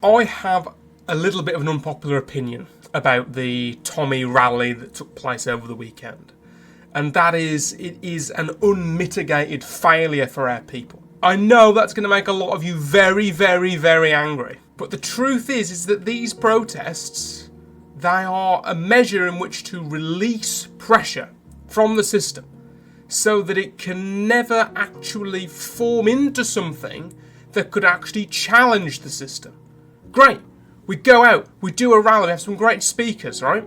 I have a little bit of an unpopular opinion about the Tommy rally that took place over the weekend. And that is, it is an unmitigated failure for our people. I know that's going to make a lot of you very, very, very angry. But the truth is that these protests, they are a measure in which to release pressure from the system so that it can never actually form into something that could actually challenge the system. Great, we go out, we do a rally, we have some great speakers, right?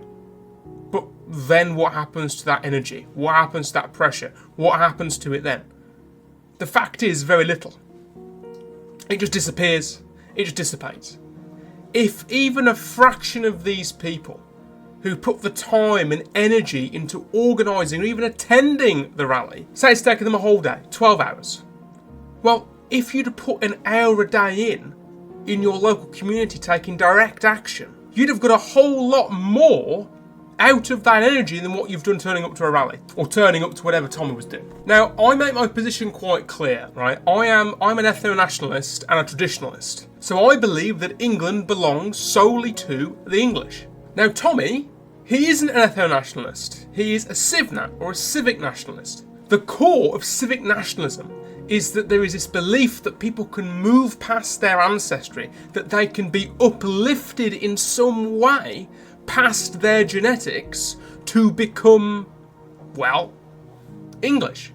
But then what happens to that energy? What happens to that pressure? What happens to it then? The fact is very little. It just disappears. It just dissipates. If even a fraction of these people who put the time and energy into organising or even attending the rally, say it's taken them a whole day, 12 hours. Well, if you'd have put an hour a day in your local community taking direct action, you'd have got a whole lot more out of that energy than what you've done turning up to a rally or turning up to whatever Tommy was doing. Now, I make my position quite clear, right? I'm an ethno-nationalist and a traditionalist. So I believe that England belongs solely to the English. Now, Tommy, he isn't an ethno-nationalist. He is a civnat or a civic nationalist. The core of civic nationalism is that there is this belief that people can move past their ancestry, that they can be uplifted in some way past their genetics to become, well, English.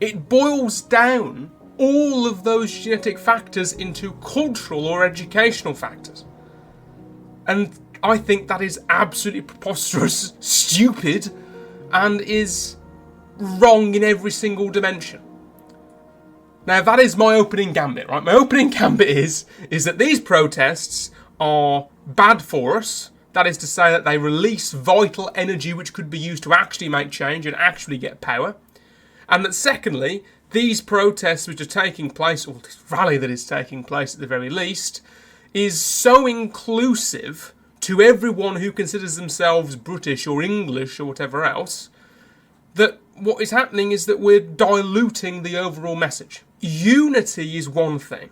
It boils down all of those genetic factors into cultural or educational factors. And I think that is absolutely preposterous, stupid, and is wrong in every single dimension. Now, that is my opening gambit, right? My opening gambit is that these protests are bad for us. That is to say that they release vital energy which could be used to actually make change and actually get power. And that secondly, these protests which are taking place, or this rally that is taking place at the very least, is so inclusive to everyone who considers themselves British or English or whatever else, that what is happening is that we're diluting the overall message. Unity is one thing,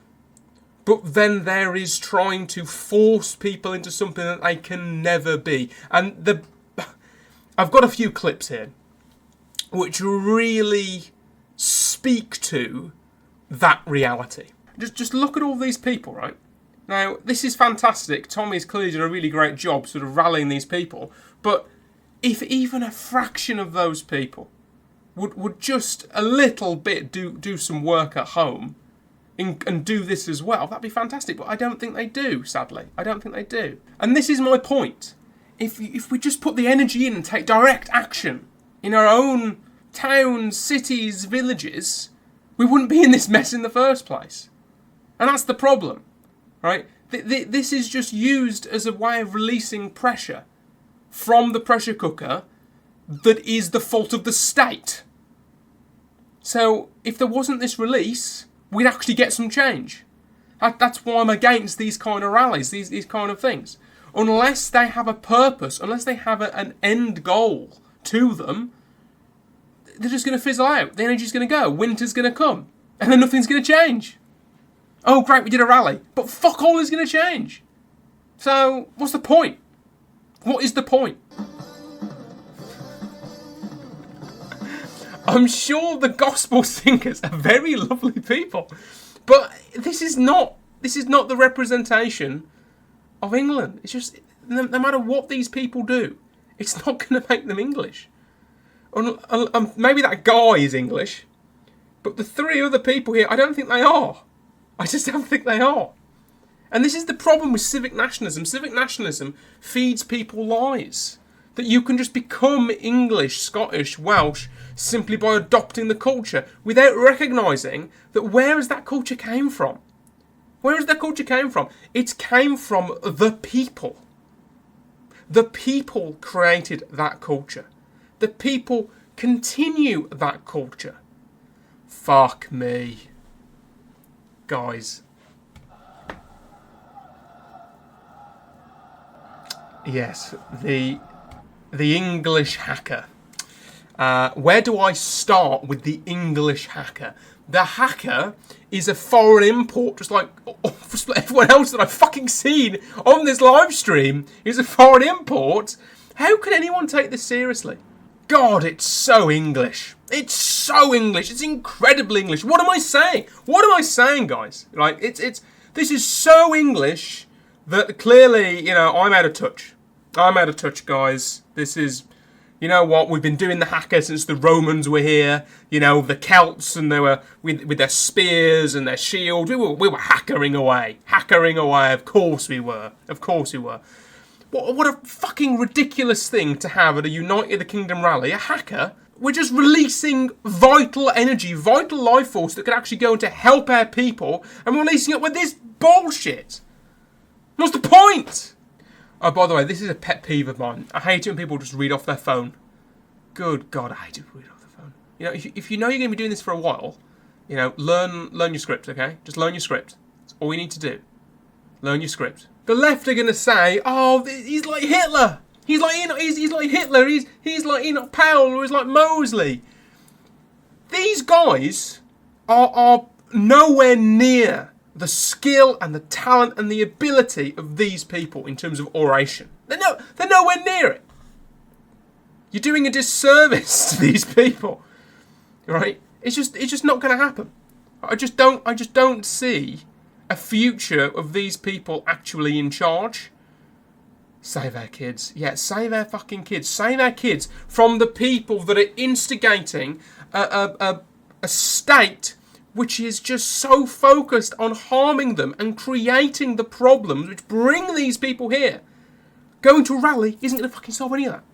but then there is trying to force people into something that they can never be. And I've got a few clips here which really speak to that reality. Just look at all these people, right? Now, this is fantastic. Tommy's clearly done a really great job sort of rallying these people, but if even a fraction of those people would just a little bit do some work at home and do this as well, that'd be fantastic. But I don't think they do, sadly. I don't think they do. And this is my point. If we just put the energy in and take direct action in our own towns, cities, villages, we wouldn't be in this mess in the first place. And that's the problem, right? This is just used as a way of releasing pressure from the pressure cooker that is the fault of the state. So if there wasn't this release, we'd actually get some change. That's why I'm against these kind of rallies, these kind of things. Unless they have a purpose, unless they have an end goal to them, they're just going to fizzle out. The energy's going to go. Winter's going to come. And then nothing's going to change. Oh, great, we did a rally. But fuck all is going to change. So, what's the point? What is the point? I'm sure the gospel singers are very lovely people, but this is not the representation of England. It's just, no matter what these people do, it's not going to make them English. Maybe that guy is English, but the three other people here, I don't think they are. I just don't think they are. And this is the problem with civic nationalism. Civic nationalism feeds people lies. That you can just become English, Scottish, Welsh simply by adopting the culture without recognising that where has that culture came from? Where has that culture came from? It came from the people. The people created that culture. The people continue that culture. Fuck me. Guys. Yes, the English hacker. Where do I start with the English hacker? The hacker is a foreign import, just like everyone else that I've fucking seen on this live stream is a foreign import. How can anyone take this seriously? God, it's so English. It's so English. It's incredibly English. What am I saying? What am I saying, guys? Like, this is so English that clearly, I'm out of touch. I'm out of touch, guys. This is, you know what? We've been doing the hacker since the Romans were here. The Celts, and they were with their spears and their shields. We were hackering away. Hackering away. Of course we were. Of course we were. What a fucking ridiculous thing to have at a United the Kingdom rally. A hacker. We're just releasing vital energy, vital life force that could actually go to help our people, and we're releasing it with this bullshit. What's the point? Oh, by the way, this is a pet peeve of mine. I hate it when people just read off their phone. Good God, I hate it when people read off their phone. If you know you're going to be doing this for a while, learn your script, okay? Just learn your script. That's all you need to do. Learn your script. The left are going to say, oh, he's like Hitler. He's like Hitler. He's like Enoch Powell, or he's like Mosley. These guys are nowhere near the skill and the talent and the ability of these people in terms of oration. They're nowhere near it. You're doing a disservice to these people, right? It's just not going to happen. I just don't see a future of these people actually in charge. Save our kids. Yeah, save our fucking kids. Save our kids from the people that are instigating a state which is just so focused on harming them and creating the problems which bring these people here. Going to a rally isn't going to fucking solve any of that.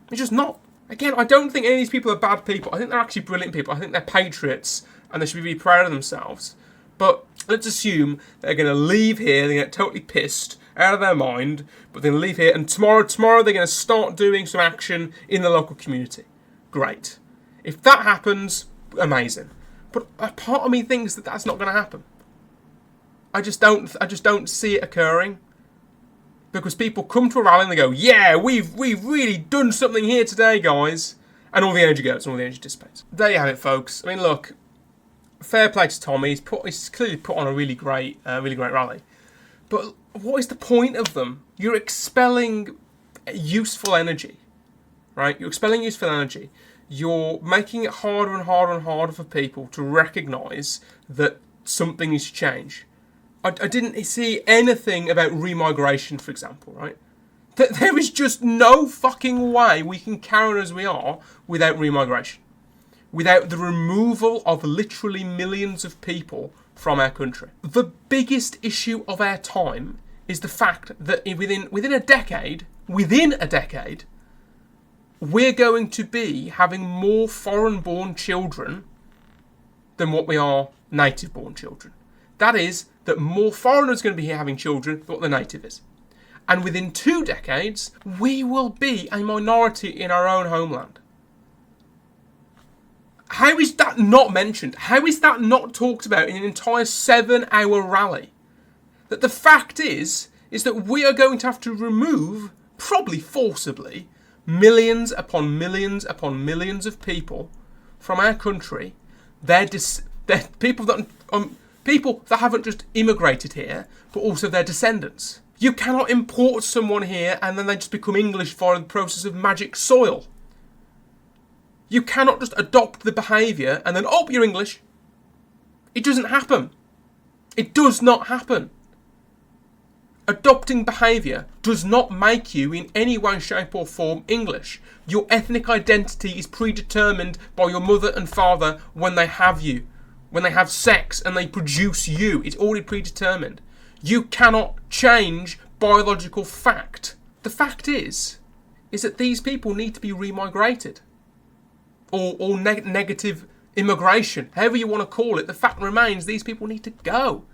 It's just not. Again, I don't think any of these people are bad people. I think they're actually brilliant people. I think they're patriots and they should be really proud of themselves. But let's assume they're going to leave here, they're going to get totally pissed, out of their mind, but they're going to leave here, and tomorrow they're going to start doing some action in the local community. Great. If that happens, amazing. But a part of me thinks that that's not going to happen. I just don't see it occurring. Because people come to a rally and they go, yeah, we've really done something here today, guys. And all the energy goes, and all the energy dissipates. There you have it, folks. I mean, look, fair play to Tommy. He's clearly put on a really great rally. But what is the point of them? You're expelling useful energy, right? You're expelling useful energy. You're making it harder and harder and harder for people to recognise that something needs to change. I didn't see anything about remigration, for example, right? There is just no fucking way we can carry on as we are without remigration. Without the removal of literally millions of people from our country. The biggest issue of our time is the fact that within a decade, we're going to be having more foreign-born children than what we are native-born children. That is, that more foreigners are going to be here having children than what the native is. And within 2 decades, we will be a minority in our own homeland. How is that not mentioned? How is that not talked about in an entire 7-hour rally? That the fact is that we are going to have to remove, probably forcibly, millions upon millions upon millions of people from our country. They're people that haven't just immigrated here, but also their descendants. You cannot import someone here and then they just become English via the process of magic soil. You cannot just adopt the behaviour and then, oh, you're English. It doesn't happen. It does not happen. Adopting behaviour does not make you in any way, shape or form English. Your ethnic identity is predetermined by your mother and father when they have you. When they have sex and they produce you. It's already predetermined. You cannot change biological fact. The fact is that these people need to be remigrated. Or negative immigration, however you want to call it. The fact remains these people need to go.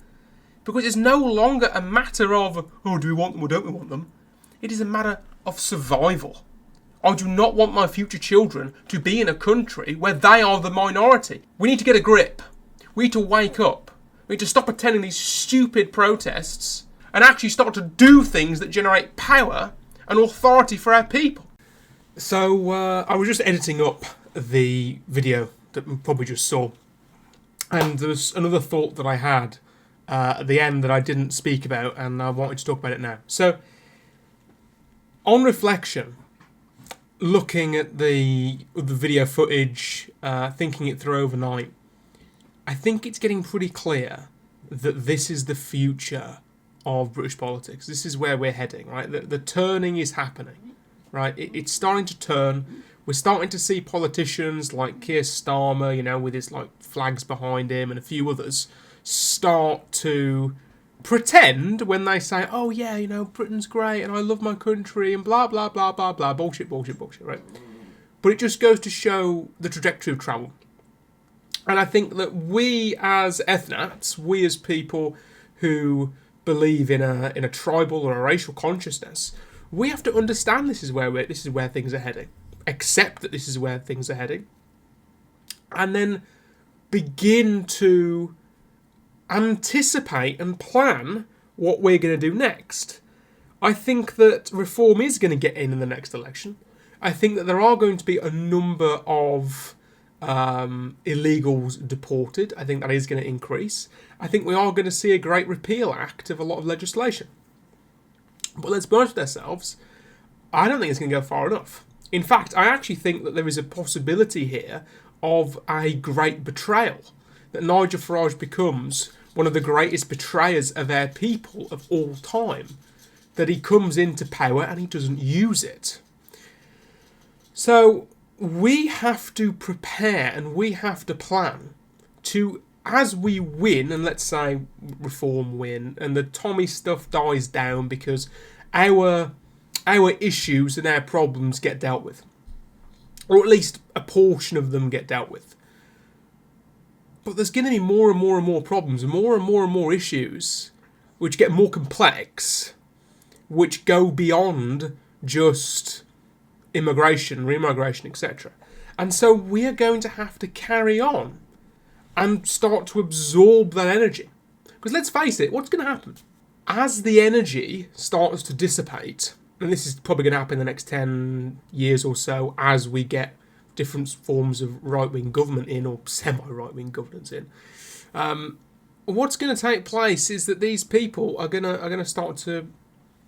Because it's no longer a matter of, oh, do we want them or don't we want them? It is a matter of survival. I do not want my future children to be in a country where they are the minority. We need to get a grip. We need to wake up. We need to stop attending these stupid protests and actually start to do things that generate power and authority for our people. So I was just editing up the video that we probably just saw. And there was another thought that I had at the end that I didn't speak about, and I wanted to talk about it now. So, on reflection, looking at the video footage, thinking it through overnight, I think it's getting pretty clear that this is the future of British politics. This is where we're heading, right? The turning is happening, right? It's starting to turn. We're starting to see politicians like Keir Starmer, you know, with his like flags behind him, and a few others start to pretend when they say, "Oh yeah, you know, Britain's great and I love my country," and blah blah blah blah blah, bullshit, right? But it just goes to show the trajectory of travel. And I think that we as ethnats, we as people who believe in a tribal or a racial consciousness, we have to understand this is where things are heading. Accept that this is where things are heading, and then begin to anticipate and plan what we're going to do next. I think that Reform is going to get in the next election. I think that there are going to be a number of illegals deported. I think that is going to increase. I think we are going to see a Great Repeal Act of a lot of legislation. But let's be honest with ourselves, I don't think it's going to go far enough. In fact, I actually think that there is a possibility here of a great betrayal. That Nigel Farage becomes one of the greatest betrayers of our people of all time. That he comes into power and he doesn't use it. So we have to prepare and we have to plan to, as we win, and let's say Reform win, and the Tommy stuff dies down because our issues and our problems get dealt with. Or at least a portion of them get dealt with. But there's going to be more and more and more problems, and more issues, which get more complex, which go beyond just immigration, re-immigration, etc. And so we are going to have to carry on and start to absorb that energy. Because let's face it, what's going to happen? As the energy starts to dissipate, and this is probably going to happen in the next 10 years or so as we get different forms of right-wing government in, or semi-right-wing governance in, what's going to take place is that these people are going to start to,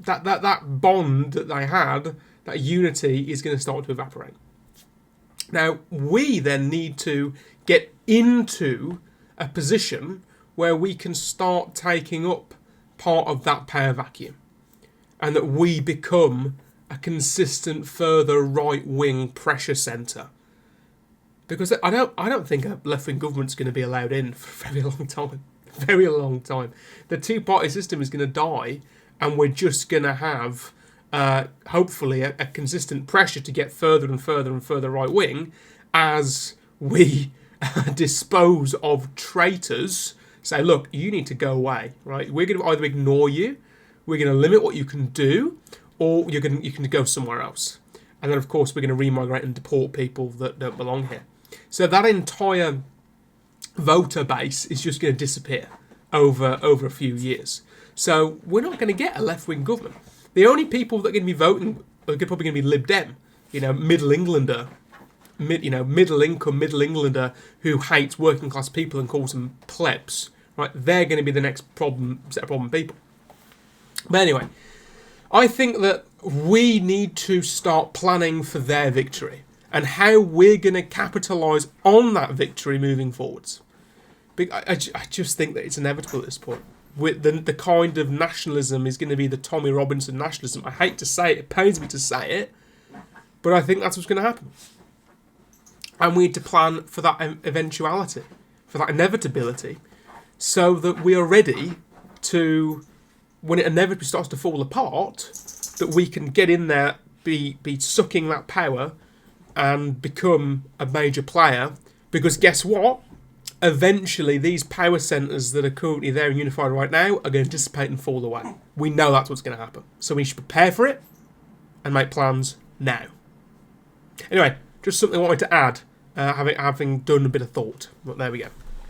that bond that they had, that unity is going to start to evaporate. Now, we then need to get into a position where we can start taking up part of that power vacuum, and that we become a consistent further right-wing pressure centre. Because I don't think a left-wing government's going to be allowed in for a very long time. Very long time. The two-party system is going to die, and we're just going to have, hopefully, a consistent pressure to get further and further and further right-wing as we dispose of traitors. Say, look, you need to go away, right? We're going to either ignore you, we're going to limit what you can do, or you can go somewhere else. And then, of course, we're going to re-migrate and deport people that don't belong here. So that entire voter base is just going to disappear over a few years. So we're not going to get a left-wing government. The only people that are going to be voting are probably going to be Lib Dem, middle Englander, middle Englander who hates working class people and calls them plebs. Right? They're going to be the next set of problem people. But anyway, I think that we need to start planning for their victory and how we're going to capitalise on that victory moving forwards. I just think that it's inevitable at this point. With the kind of nationalism is going to be the Tommy Robinson nationalism. I hate to say it pains me to say it, but I think that's what's going to happen. And we need to plan for that eventuality, for that inevitability, so that we are ready to, when it inevitably starts to fall apart, that we can get in there, be sucking that power and become a major player. Because guess what? Eventually, these power centres that are currently there and unified right now are going to dissipate and fall away. We know that's what's going to happen. So we should prepare for it and make plans now. Anyway, just something I wanted to add, having done a bit of thought. But there we go.